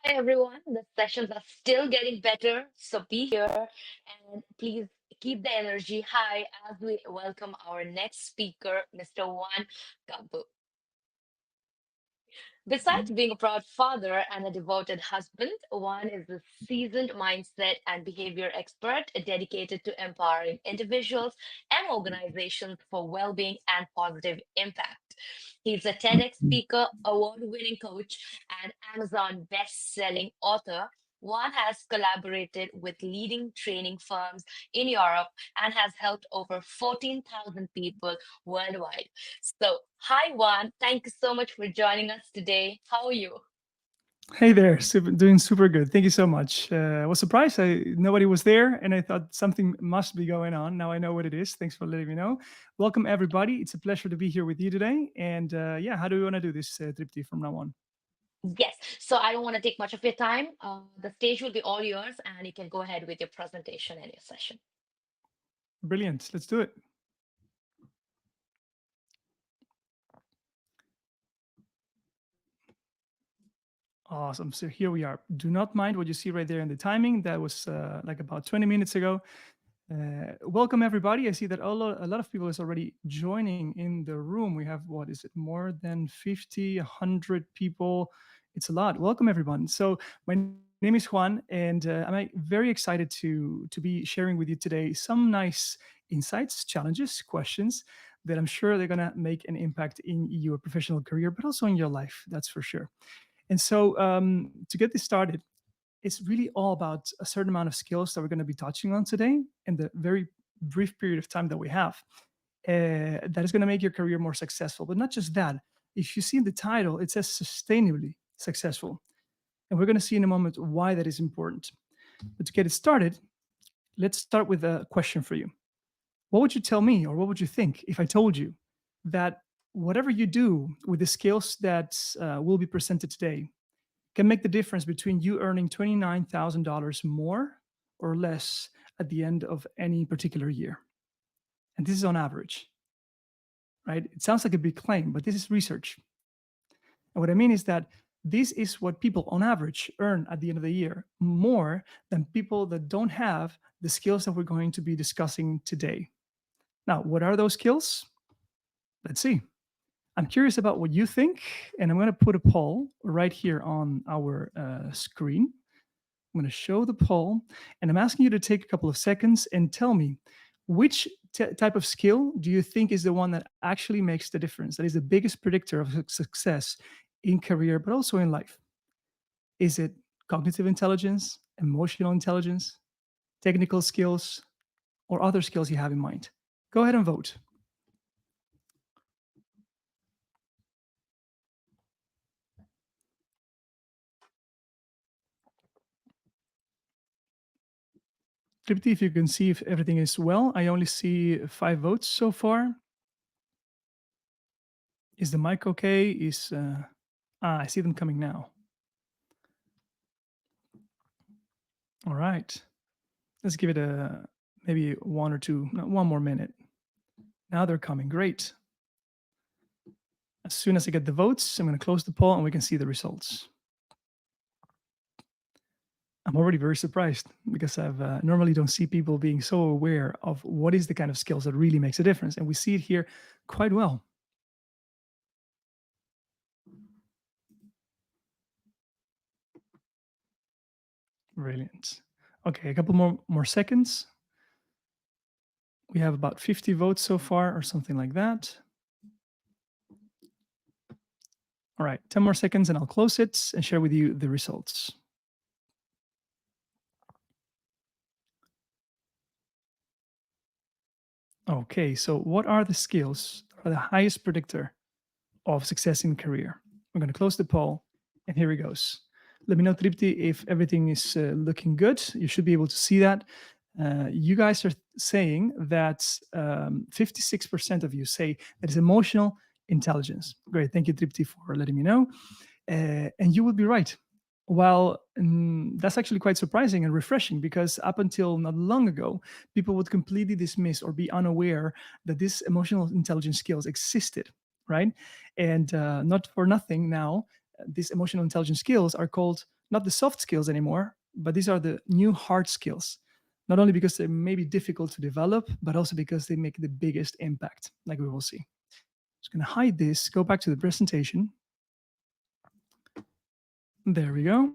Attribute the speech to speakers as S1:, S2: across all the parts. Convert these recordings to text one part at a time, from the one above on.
S1: Hi everyone, the sessions are still getting better, so be here and please keep the energy high as we welcome our next speaker, Mr. Juan Campo. Besides being a proud father and a devoted husband, Juan is a seasoned mindset and behavior expert dedicated to empowering individuals and organizations for well-being and positive impact. He's a TEDx speaker, award-winning coach, and Amazon best-selling author. Juan has collaborated with leading training firms in Europe and has helped over 14,000 people worldwide. So, hi Juan, thank you so much for joining us today. How are you?
S2: Hey there, doing super good. Thank you so much. I was surprised. Nobody was there, and I thought something must be going on. Now I know what it is. Thanks for letting me know. Welcome everybody. It's a pleasure to be here with you today. And yeah, how do we want to do this, Tripti, from now on?
S1: Yes, so I don't want to take much of your time. The stage will be all yours, and you can go ahead with your presentation and your session.
S2: Brilliant. Let's do it. Awesome. So here we are. Do not mind what you see right there in the timing. That was like about 20 minutes ago. Welcome everybody. I see that a lot of people is already joining in the room. We have, what is it, more than 50, 100 people. It's a lot. Welcome everyone. So my name is Juan, and I'm very excited to be sharing with you today some nice insights, challenges, questions that I'm sure they're gonna make an impact in your professional career, but also in your life. That's for sure. And so to get this started, it's really all about a certain amount of skills that we're going to be touching on today in the very brief period of time that we have. That is going to make your career more successful. But not just that. If you see in the title, it says sustainably successful. And we're going to see in a moment why that is important. But to get it started, let's start with a question for you. What would you tell me, or what would you think if I told you that whatever you do with the skills that will be presented today can make the difference between you earning $29,000 more or less at the end of any particular year? And this is on average, right? It sounds like a big claim, but this is research. And what I mean is that this is what people on average earn at the end of the year, more than people that don't have the skills that we're going to be discussing today. Now, what are those skills? Let's see. I'm curious about what you think, and I'm going to put a poll right here on our screen. I'm going to show the poll, and I'm asking you to take a couple of seconds and tell me which type of skill do you think is the one that actually makes the difference, that is the biggest predictor of success in career, but also in life. Is it cognitive intelligence, emotional intelligence, technical skills, or other skills you have in mind? Go ahead and vote. Tripti, if you can see if everything is well. I only see 5 votes so far. Is the mic okay? I see them coming now. All right. Let's give it maybe one or two, no, one more minute. Now they're coming. Great. As soon as I get the votes, I'm going to close the poll and we can see the results. I'm already very surprised because I've normally don't see people being so aware of what is the kind of skills that really makes a difference. And we see it here quite well. Brilliant. Okay, a couple more seconds. We have about 50 votes so far or something like that. All right, 10 more seconds and I'll close it and share with you the results. Okay, so what are the skills that are the highest predictor of success in career? I'm going to close the poll, and here it goes. Let me know, Tripti, if everything is looking good. You should be able to see that. You guys are saying that 56% of you say that it's emotional intelligence. Great, thank you, Tripti, for letting me know. And you would be right. Well, that's actually quite surprising and refreshing because up until not long ago, people would completely dismiss or be unaware that these emotional intelligence skills existed, right? And not for nothing now, these emotional intelligence skills are called not the soft skills anymore, but these are the new hard skills. Not only because they may be difficult to develop, but also because they make the biggest impact, like we will see. Just going to hide this, go back to the presentation. There we go.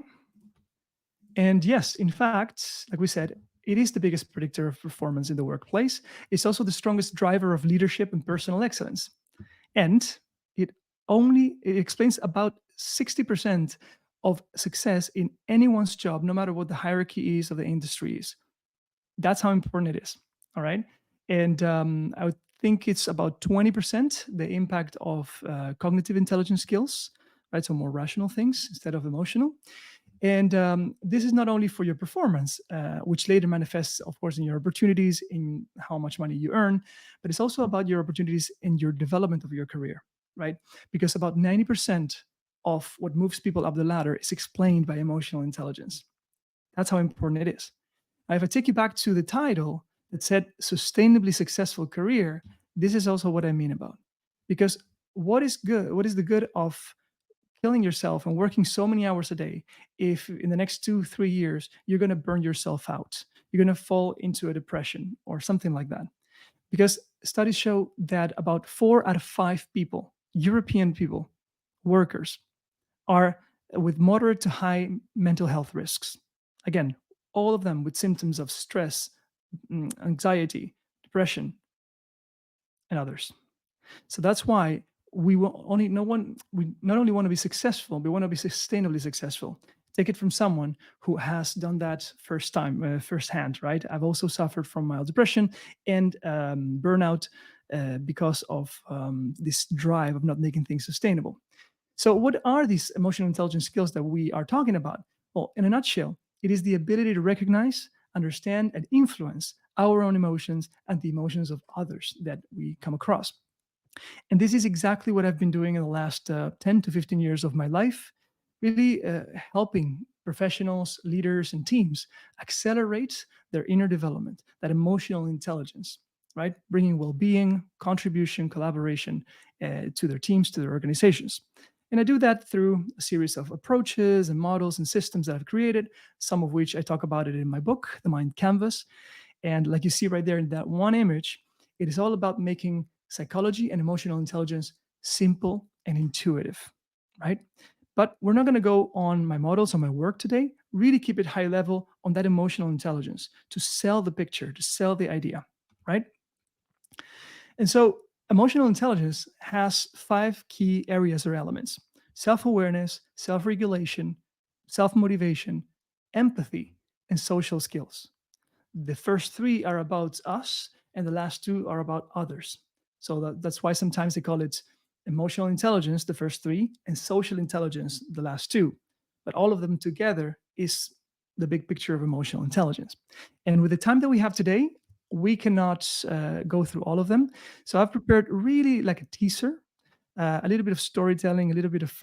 S2: And yes, in fact, like we said, it is the biggest predictor of performance in the workplace. It's also the strongest driver of leadership and personal excellence. And it explains about 60% of success in anyone's job, no matter what the hierarchy is of the industry is. That's how important it is. All right. And I would think it's about 20% the impact of cognitive intelligence skills, right? So more rational things instead of emotional. And this is not only for your performance, which later manifests, of course, in your opportunities, in how much money you earn, but it's also about your opportunities in your development of your career, right? Because about 90% of what moves people up the ladder is explained by emotional intelligence. That's how important it is. Now, if I take you back to the title that said sustainably successful career, this is also what I mean about. Because what is good? What is the good of killing yourself and working so many hours a day if in the next 2 3 years you're going to burn yourself out, you're going to fall into a depression or something like that? Because studies show that about 4 out of 5 people, European people, workers, are with moderate to high mental health risks. Again, all of them with symptoms of stress, anxiety, depression, and others. So that's why we will only no one we not only want to be successful, we want to be sustainably successful. Take it from someone who has done that firsthand, right? I've also suffered from mild depression and burnout because of this drive of not making things sustainable. So, what are these emotional intelligence skills that we are talking about? Well, in a nutshell, it is the ability to recognize, understand, and influence our own emotions and the emotions of others that we come across. And this is exactly what I've been doing in the last 10 to 15 years of my life, really helping professionals, leaders, and teams accelerate their inner development, that emotional intelligence, right? Bringing well being, contribution, collaboration to their teams, to their organizations. And I do that through a series of approaches and models and systems that I've created, some of which I talk about it in my book, The Mind Canvas. And like you see right there in that one image, it is all about making psychology and emotional intelligence simple and intuitive, right? But we're not going to go on my models on my work today. Really keep it high level on that emotional intelligence to sell the picture, to sell the idea, right? And so emotional intelligence has 5 key areas or elements: self awareness, self regulation, self motivation, empathy, and social skills. The first 3 are about us, and the last 2 are about others. So that's why sometimes they call it emotional intelligence, the first 3, and social intelligence, the last 2. But all of them together is the big picture of emotional intelligence. And with the time that we have today, we cannot go through all of them. So I've prepared really like a teaser, a little bit of storytelling, a little bit of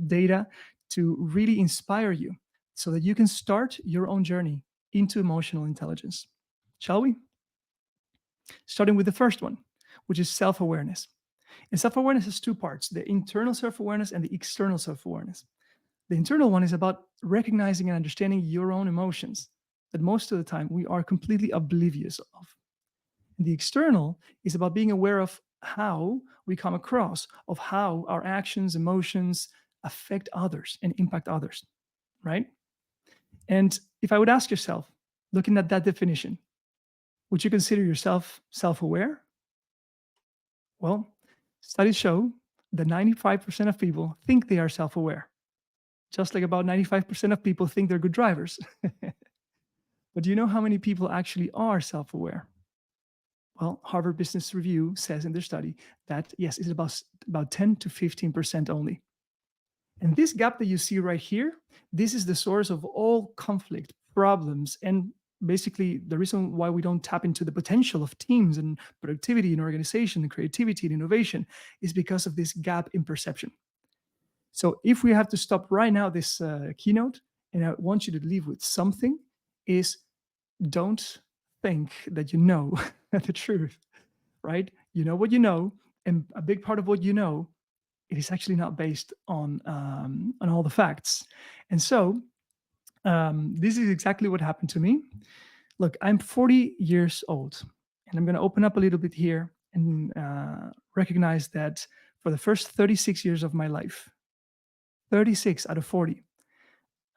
S2: data to really inspire you so that you can start your own journey into emotional intelligence. Shall we? Starting with the first one, which is self awareness. And self awareness has 2 parts: the internal self awareness and the external self awareness. The internal one is about recognizing and understanding your own emotions that most of the time we are completely oblivious of. And the external is about being aware of how we come across, of how our actions, emotions affect others and impact others, right? And if I would ask yourself, looking at that definition, would you consider yourself self aware? Well, studies show that 95% of people think they are self aware, just like about 95% of people think they're good drivers. But do you know how many people actually are self aware? Well, Harvard Business Review says in their study that yes, it's about 10 to 15% only. And this gap that you see right here, this is the source of all conflict, problems, and basically the reason why we don't tap into the potential of teams and productivity and organization and creativity and innovation is because of this gap in perception. So if we have to stop right now this keynote, and I want you to leave with something, is don't think that you know the truth, right? You know what you know, and a big part of what you know, it is actually not based on all the facts. And so, This is exactly what happened to me. Look, I'm 40 years old, and I'm going to open up a little bit here and recognize that for the first 36 years of my life, 36 out of 40,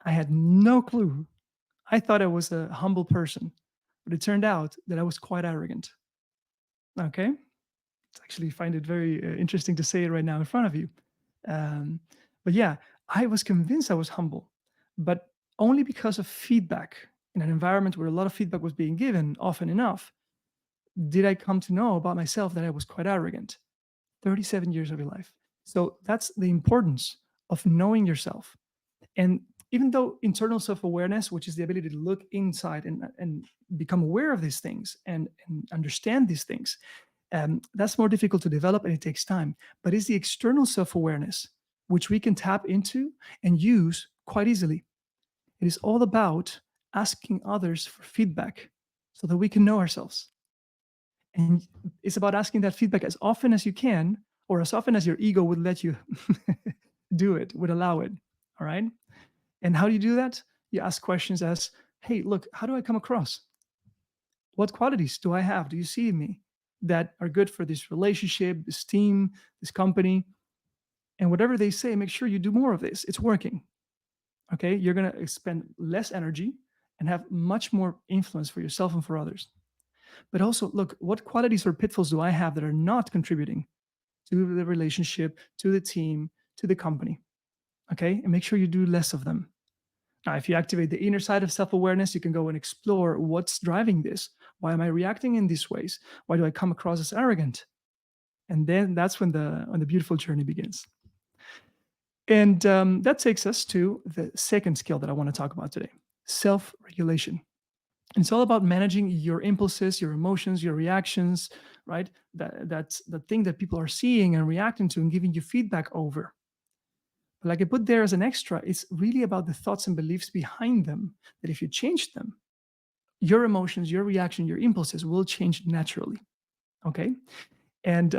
S2: I had no clue. I thought I was a humble person, but it turned out that I was quite arrogant. Okay. It's actually find it very interesting to say it right now in front of you. Um, but yeah, I was convinced I was humble, but only because of feedback in an environment where a lot of feedback was being given often enough did I come to know about myself that I was quite arrogant. 37 years of your life. So that's the importance of knowing yourself. And even though internal self awareness, which is the ability to look inside and become aware of these things and understand these things, that's more difficult to develop and it takes time. But it's the external self awareness, which we can tap into and use quite easily. It is all about asking others for feedback so that we can know ourselves. And it's about asking that feedback as often as you can, or as often as your ego would let you do it, would allow it. All right. And how do you do that? You ask questions as, hey, look, how do I come across? What qualities do I have? Do you see in me that are good for this relationship, this team, this company? And whatever they say, make sure you do more of this. It's working. Okay. You're going to spend less energy and have much more influence for yourself and for others. But also, look, what qualities or pitfalls do I have that are not contributing to the relationship, to the team, to the company? Okay. And make sure you do less of them. Now, if you activate the inner side of self awareness, you can go and explore what's driving this. Why am I reacting in these ways? Why do I come across as arrogant? And then that's when the beautiful journey begins. And that takes us to the second skill that I want to talk about today, self regulation. And it's all about managing your impulses, your emotions, your reactions, right? That's the thing that people are seeing and reacting to and giving you feedback over. But like I put there as an extra, it's really about the thoughts and beliefs behind them, that if you change them, your emotions, your reaction, your impulses will change naturally. Okay. And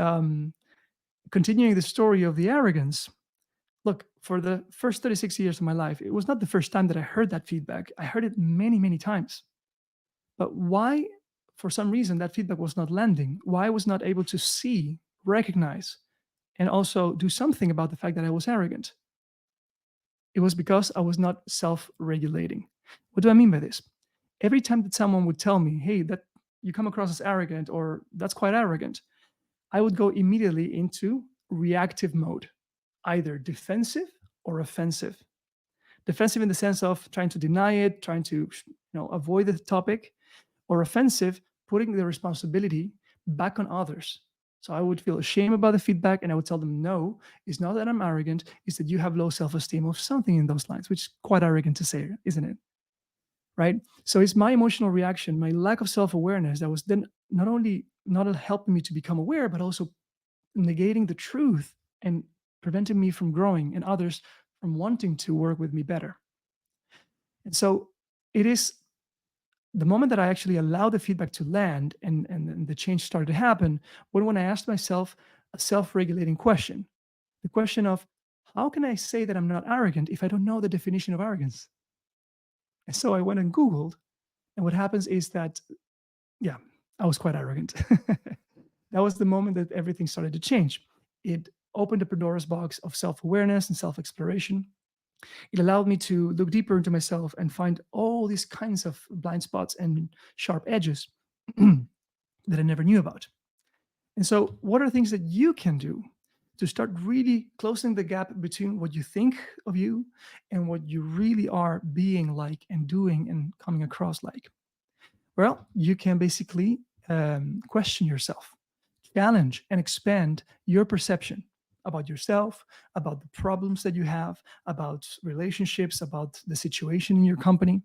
S2: continuing the story of the arrogance, look, for the first 36 years of my life, it was not the first time that I heard that feedback. I heard it many, many times. But why, for some reason, that feedback was not landing? Why I was not able to see, recognize, and also do something about the fact that I was arrogant? It was because I was not self regulating. What do I mean by this? Every time that someone would tell me, hey, that you come across as arrogant or that's quite arrogant, I would go immediately into reactive mode, either defensive or offensive. Defensive in the sense of trying to deny it, trying to avoid the topic, or offensive, putting the responsibility back on others. So I would feel ashamed about the feedback and I would tell them, no, it's not that I'm arrogant, it's that you have low self esteem or something in those lines, which is quite arrogant to say, isn't it? Right. So it's my emotional reaction, my lack of self awareness that was then not only not helping me to become aware, but also negating the truth and preventing me from growing and others from wanting to work with me better. And so it is the moment that I actually allowed the feedback to land and the change started to happen, when I asked myself a self-regulating question, the question of how can I say that I'm not arrogant if I don't know the definition of arrogance? And so I went and Googled, and what happens is that, yeah, I was quite arrogant. That was the moment that everything started to change. It opened a Pandora's box of self-awareness and self-exploration. It allowed me to look deeper into myself and find all these kinds of blind spots and sharp edges that I never knew about. And so, what are things that you can do to start really closing the gap between what you think of you and what you really are being like and doing and coming across like? Well, you can basically question yourself, challenge and expand your perception about yourself, about the problems that you have, about relationships, about the situation in your company.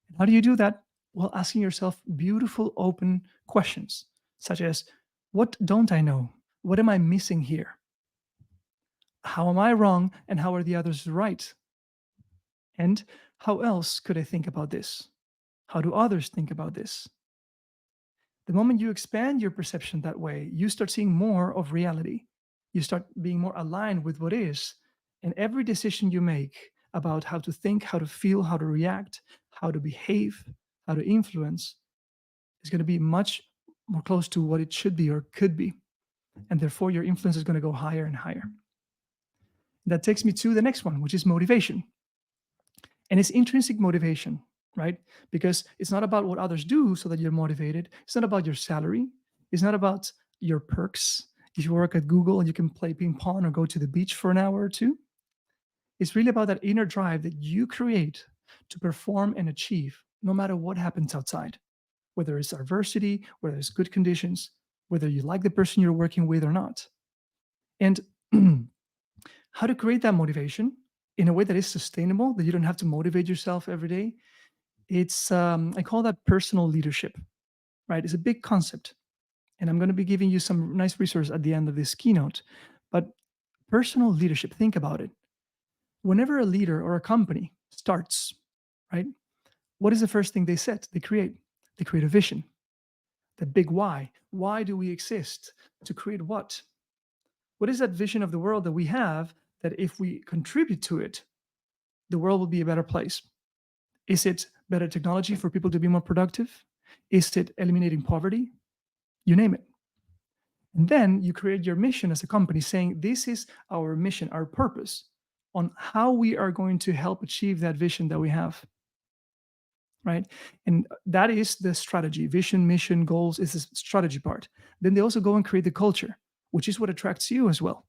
S2: And how do you do that? Well, asking yourself beautiful, open questions, such as, what don't I know? What am I missing here? How am I wrong? And how are the others right? And how else could I think about this? How do others think about this? The moment you expand your perception that way, you start seeing more of reality. You start being more aligned with what is. And every decision you make, about how to think, how to feel, how to react, how to behave, how to influence is going to be much more close to what it should be or could be. And therefore, your influence is going to go higher and higher. That takes me to the next one, which is motivation. And it's intrinsic motivation, right? Because it's not about what others do so that you're motivated. It's not about your salary. It's not about your perks. If you work at Google and you can play ping pong or go to the beach for an hour or two, it's really about that inner drive that you create to perform and achieve no matter what happens outside, whether it's adversity, whether it's good conditions, whether you like the person you're working with or not. And how to create that motivation in a way that is sustainable, that you don't have to motivate yourself every day. It's, I call that personal leadership, right? It's a big concept. And I'm going to be giving you some nice resources at the end of this keynote. But personal leadership, think about it. Whenever a leader or a company starts, right, what is the first thing they set? They create. They create a vision, the big why. Why do we exist? To create what? What is that vision of the world that we have that if we contribute to it, the world will be a better place? Is it better technology for people to be more productive? Is it eliminating poverty? You name it. And then you create your mission as a company saying, this is our mission, our purpose on how we are going to help achieve that vision that we have. Right. And that is the strategy. Vision, mission, goals is the strategy part. Then they also go and create the culture, which is what attracts you as well.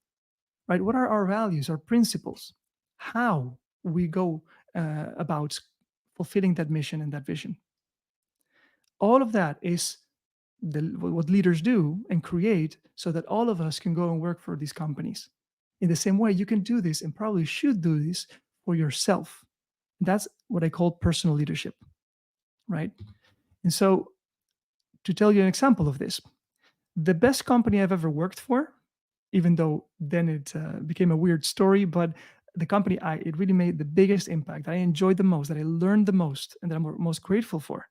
S2: Right. What are our values, our principles, how we go about fulfilling that mission and that vision? All of that is what leaders do and create so that all of us can go and work for these companies. In the same way, you can do this and probably should do this for yourself. That's what I call personal leadership, right? And so, to tell you an example of this, the best company I've ever worked for, even though then it became a weird story, but the company it really made the biggest impact. I enjoyed the most, that I learned the most, and that I'm most grateful for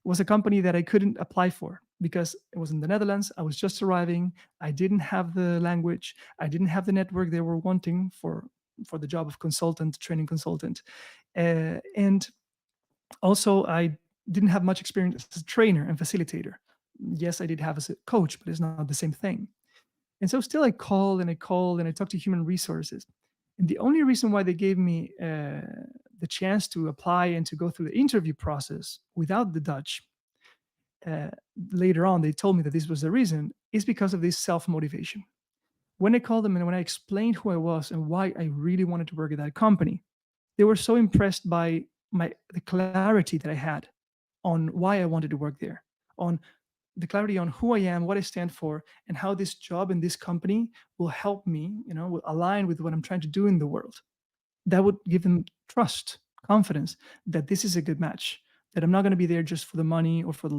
S2: was a company that I couldn't apply for because it was in the Netherlands. I was just arriving. I didn't have the language. I didn't have the network they were wanting for the job of consultant, training consultant, and also I didn't have much experience as a trainer and facilitator. Yes, I did have as a coach, but it's not the same thing. And so still I called and I talked to human resources. And the only reason why they gave me the chance to apply and to go through the interview process without the Dutch, uh, later on, they told me that this was the reason, is because of this self motivation. When I called them and when I explained who I was and why I really wanted to work at that company, they were so impressed by the clarity that I had on why I wanted to work there, on the clarity on who I am, what I stand for, and how this job in this company will help me, will align with what I'm trying to do in the world. That would give them trust, confidence that this is a good match, that I'm not going to be there just for the money or for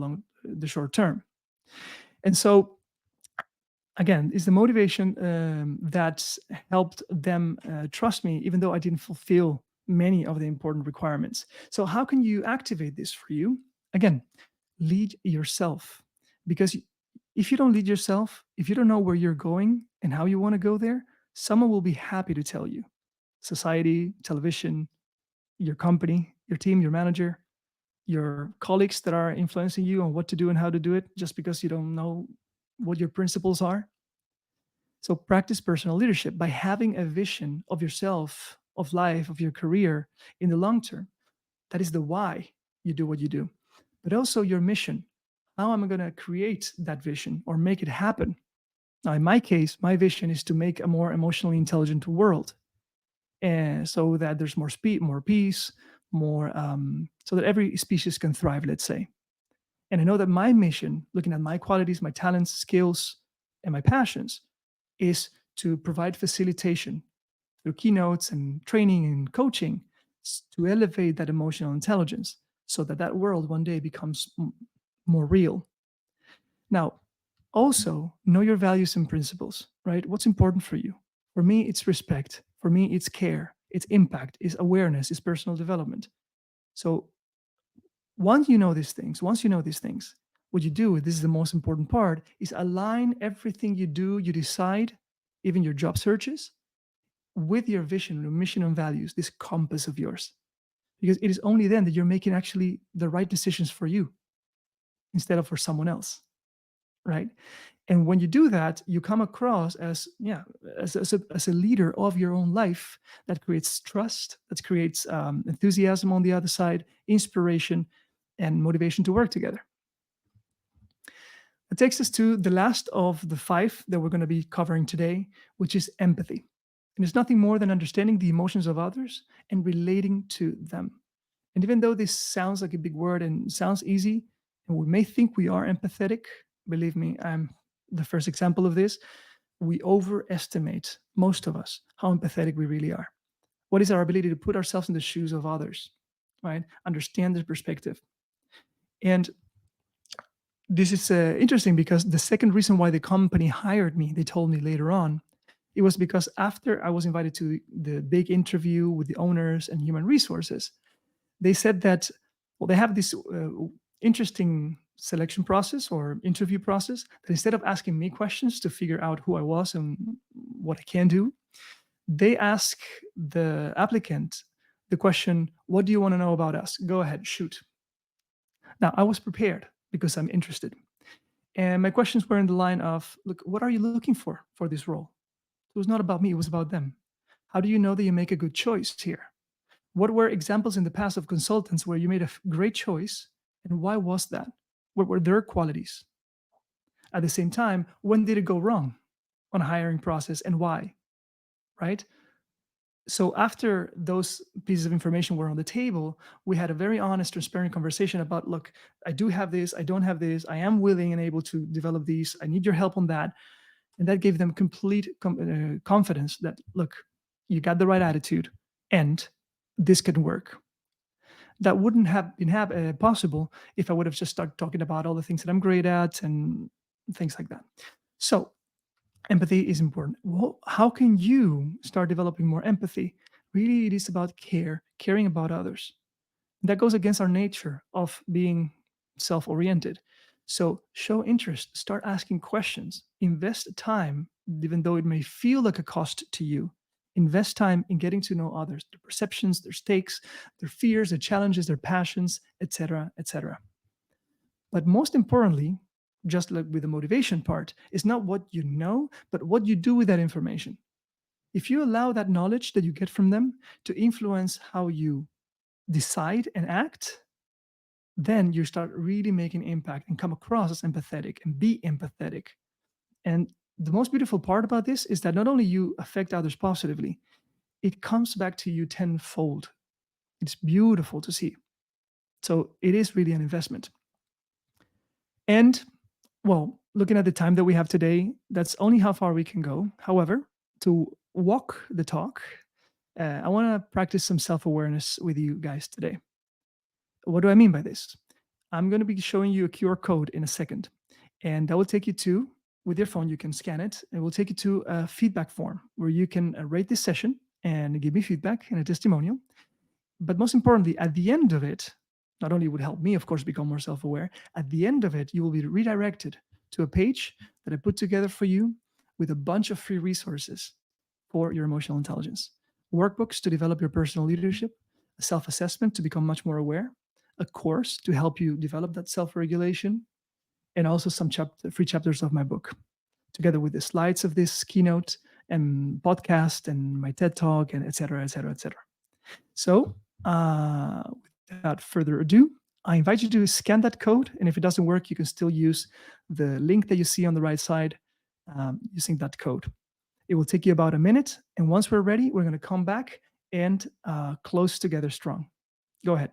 S2: the short term. And so, again, is the motivation that helped them trust me, even though I didn't fulfill many of the important requirements. So, how can you activate this for you? Again, lead yourself. Because if you don't lead yourself, if you don't know where you're going and how you want to go there, someone will be happy to tell you. Society, television, your company, your team, your manager, your colleagues that are influencing you on what to do and how to do it just because you don't know what your principles are. So practice personal leadership by having a vision of yourself, of life, of your career in the long term. That is the why you do what you do, but also your mission. How am I going to create that vision or make it happen? Now, in my case, my vision is to make a more emotionally intelligent world, and so that there's more speed, more peace, more so that every species can thrive, let's say. And I know that my mission, looking at my qualities, my talents, skills, and my passions, is to provide facilitation through keynotes and training and coaching to elevate that emotional intelligence so that that world one day becomes more real. Now, also know your values and principles, right? What's important for you? For me, it's respect. For me, it's care, it's impact, it's awareness, it's personal development. So once you know these things, what you do, this is the most important part, is align everything you do, you decide, even your job searches, with your vision, your mission and values, this compass of yours. Because it is only then that you're making actually the right decisions for you instead of for someone else, right? And when you do that, you come across as, yeah, as a leader of your own life. That creates trust, that creates enthusiasm on the other side, inspiration, and motivation to work together. It takes us to the last of the five that we're going to be covering today, which is empathy. And it's nothing more than understanding the emotions of others and relating to them. And even though this sounds like a big word and sounds easy, and we may think we are empathetic, believe me, I'm the first example of this. We overestimate, most of us, how empathetic we really are. What is our ability to put ourselves in the shoes of others, right? Understand their perspective. And this is interesting because the second reason why the company hired me, they told me later on, it was because after I was invited to the big interview with the owners and human resources, they said that, well, they have this interesting selection process or interview process that instead of asking me questions to figure out who I was and what I can do, they ask the applicant the question, what do you want to know about us? Go ahead, shoot. Now, I was prepared because I'm interested. And my questions were in the line of, look, what are you looking for this role? It was not about me, it was about them. How do you know that you make a good choice here? What were examples in the past of consultants where you made a great choice, and why was that? What were their qualities? At the same time, when did it go wrong on a hiring process and why? Right? So after those pieces of information were on the table, we had a very honest, transparent conversation about, look, I do have this, I don't have this, I am willing and able to develop these, I need your help on that. And that gave them complete confidence that, look, you got the right attitude and this can work. That wouldn't have been possible if I would have just started talking about all the things that I'm great at and things like that. So empathy is important. Well, how can you start developing more empathy? Really, it is about care, caring about others. That goes against our nature of being self oriented. So show interest, start asking questions, invest time, even though it may feel like a cost to you. Invest time in getting to know others, their perceptions, their stakes, their fears, their challenges, their passions, etc., etc. But most importantly, just like with the motivation part, is not what you know, but what you do with that information. If you allow that knowledge that you get from them to influence how you decide and act, then you start really making impact and come across as empathetic and be empathetic. And the most beautiful part about this is that not only you affect others positively, it comes back to you tenfold. It's beautiful to see. So it is really an investment. And well, looking at the time that we have today, that's only how far we can go. However, to walk the talk, I want to practice some self awareness with you guys today. What do I mean by this? I'm going to be showing you a QR code in a second, and that will take you to, with your phone, you can scan it. It will take you to a feedback form where you can rate this session and give me feedback and a testimonial. But most importantly, at the end of it, not only would help me, of course, become more self aware, at the end of it, you will be redirected to a page that I put together for you with a bunch of free resources for your emotional intelligence, workbooks to develop your personal leadership, a self assessment to become much more aware, a course to help you develop that self regulation, and also some free chapters of my book, together with the slides of this keynote and podcast and my TED talk and et cetera, et cetera, et cetera. So, without further ado, I invite you to scan that code. And if it doesn't work, you can still use the link that you see on the right side using that code. It will take you about a minute. And once we're ready, we're going to come back and close together strong. Go ahead.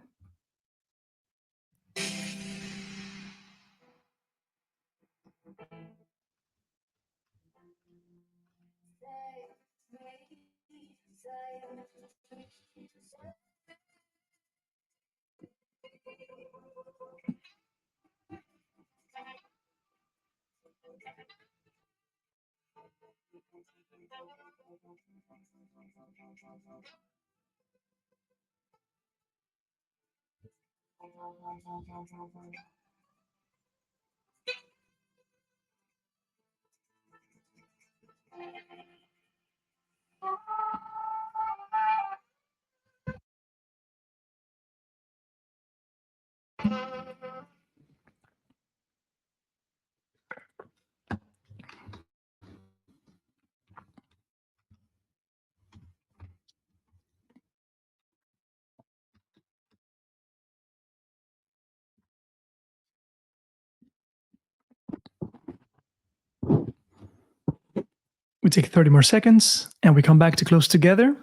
S2: We take 30 more seconds and we come back to close together.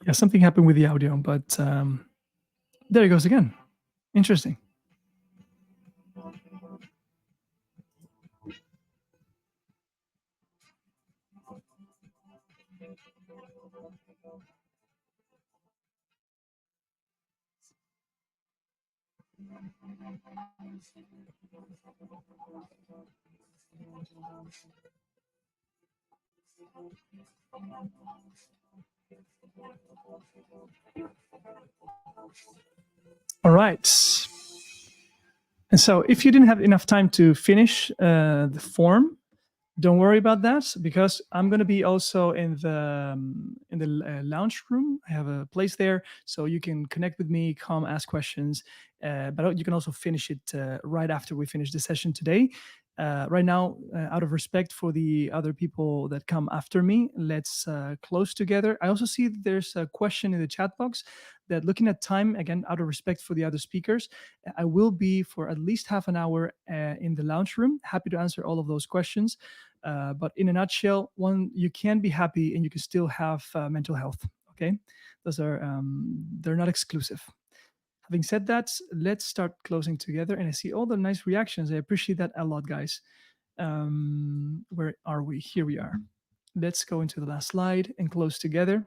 S2: Yeah, something happened with the audio, but there it goes again. Interesting. All right. And so, if you didn't have enough time to finish the form, don't worry about that because I'm going to be also in the lounge room. I have a place there, so you can connect with me, come ask questions. But you can also finish it right after we finish the session today. Right now, out of respect for the other people that come after me, let's close together. I also see that there's a question in the chat box that, looking at time, again, out of respect for the other speakers, I will be for at least half an hour in the lounge room. Happy to answer all of those questions. But in a nutshell, one, you can be happy and you can still have mental health. Okay, those are they're not exclusive. Having said that, let's start closing together. And I see all the nice reactions. I appreciate that a lot, guys. Where are we? Here we are. Let's go into the last slide and close together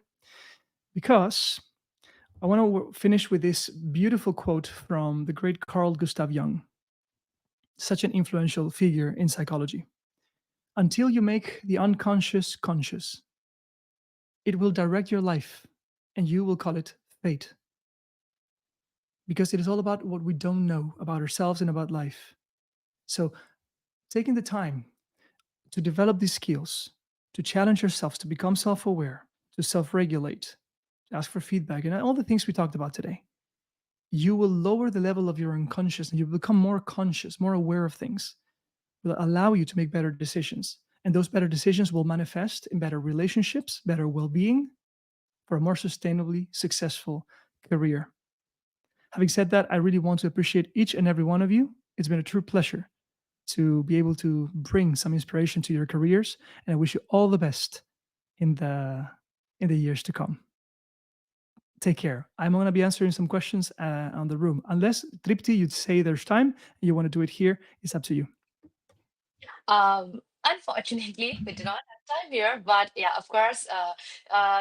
S2: because I want to finish with this beautiful quote from the great Carl Gustav Jung, such an influential figure in psychology. Until you make the unconscious conscious, it will direct your life and you will call it fate. Because it is all about what we don't know about ourselves and about life. So, taking the time to develop these skills, to challenge yourselves, to become self aware, to self regulate, to ask for feedback, and all the things we talked about today, you will lower the level of your unconscious and you become more conscious, more aware of things, will allow you to make better decisions. And those better decisions will manifest in better relationships, better well being, for a more sustainably successful career. Having said that, I really want to appreciate each and every one of you. It's been a true pleasure to be able to bring some inspiration to your careers, and I wish you all the best in the years to come. Take care. I'm going to be answering some questions on the room. Unless Tripti, you'd say there's time, and you want to do it here, it's up to you.
S1: Unfortunately, we do not have time here, but yeah, of course,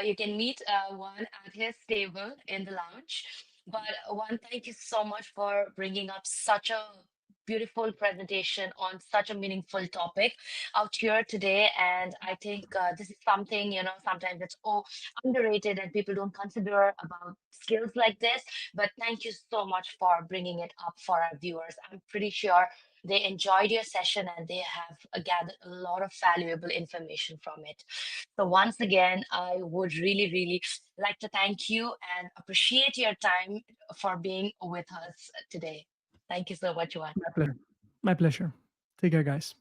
S1: you can meet one at his table in the lounge. But one, thank you so much for bringing up such a beautiful presentation on such a meaningful topic out here today. And I think this is something, sometimes it's underrated and people don't consider about skills like this. But thank you so much for bringing it up for our viewers. I'm pretty sure they enjoyed your session and they have gathered a lot of valuable information from it. So, once again, I would really, really like to thank you and appreciate your time for being with us today. Thank you so much, Juan.
S2: My pleasure. My pleasure. Take care, guys.